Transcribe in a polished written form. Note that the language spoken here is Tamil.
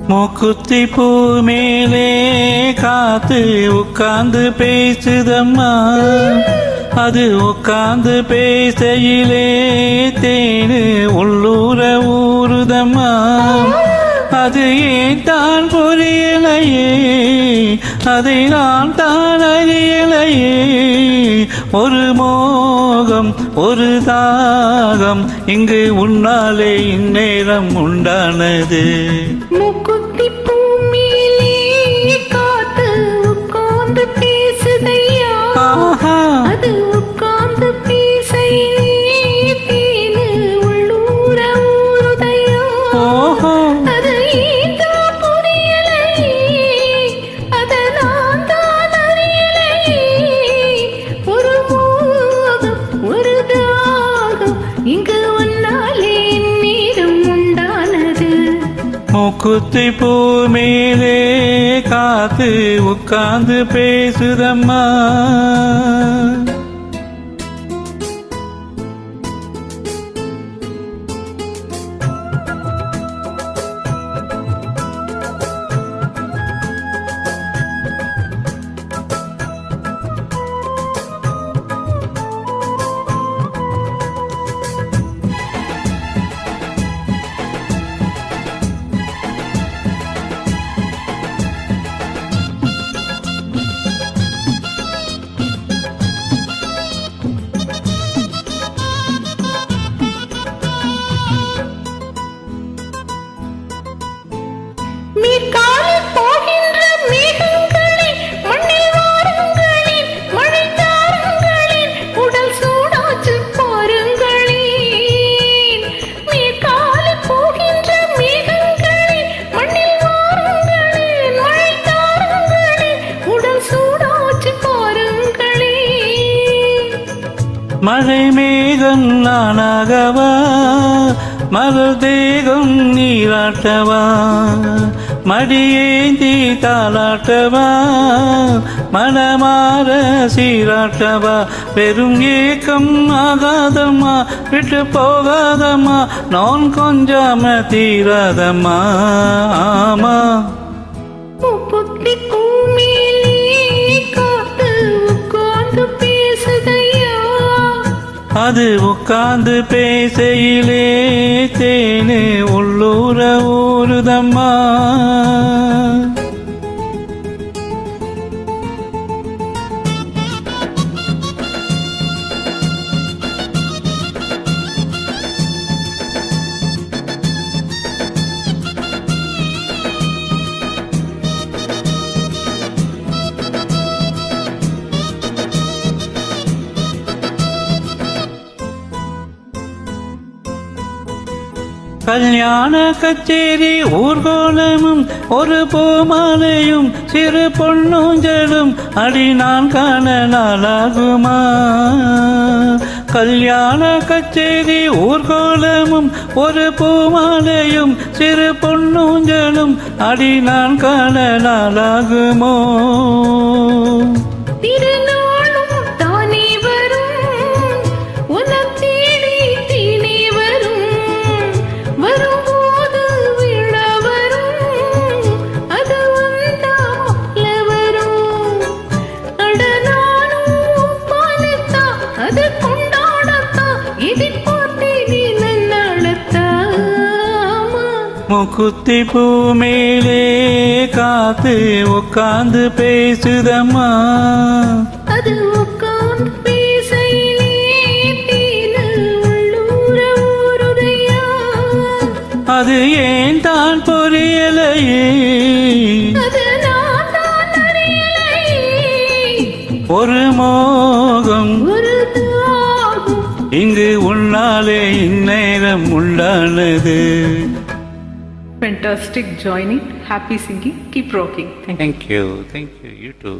மூக்குத்தி பூ மேலே காத்து உட்கார்ந்து பேசுதம்மா, அது உட்கார்ந்து பேசையிலே தேனு உள்ளூர ஊறுதம்மா. அது ஏன் தான் புரியலையே, அதை நான் தான் அறியலையே. ஒரு மோகம் ஒரு தாகம் இங்கு உன்னாலே இந்நேரம் உண்டானது. மூக்குத்தி பூ மேலே காத்து உட்கார்ந்து பேசுதையா, அது உட்கார்ந்து பேசையிலே தேனு உள்ளூர ஊறுதையா. அது ஏன் புரியலையே, அதை நான் தான் அறியலையே. ஒரு மோகம் ஒரு தாகம் இங்கு உன்னாலே நேரம் உண்டானது. மூக்குத்தி பூ மேலே காத்து உட்கார்ந்து பேசுதம்மா. மழை மேகம் நானாகவா, மலர் தேகம் நீராட்டவா, மடியேந்தி தாளாட்டவா, மனமாற சீராட்டவா. பெரும் ஏக்கம் ஆகாதம்மா, விட்டு போகாதம்மா, நான் கொஞ்சாம தீராதம்மா. ஆமா மூக்குத்தி பூ மேலே காத்து உட்கார்ந்து பேசுதையா, அது உட்கார்ந்து பேசையிலே தேனு உள்ளூர ஊறுதம்மா. கல்யாண கச்சேரி ஊர்கோலமும் ஒரு பூமாலையும் சிறு பொன்னூஞ்சலும் அடி நான் காண நாளாகுமா. கல்யாண கச்சேரி ஊர்கோலமும் ஒரு பூமாலையும் சிறு பொன்னூஞ்சலும் அடி நான் காண நாளாகுமோ. மூக்குத்தி பூ மேலே காத்து உட்கார்ந்து பேசுதம்மா, அது உட்கார்ந்து பேசையிலே தேனு உள்ளூர ஊறுதையா. அது ஏன் தான் புரியலையே, அது நான் தான் அறியலையே. ஒரு மோகம் ஒரு தாகம் இங்கு உன்னாலே இந்நேரம் உள்ளானது. Fantastic joining, happy singing, keep rocking. Thank you. Thank you. You too.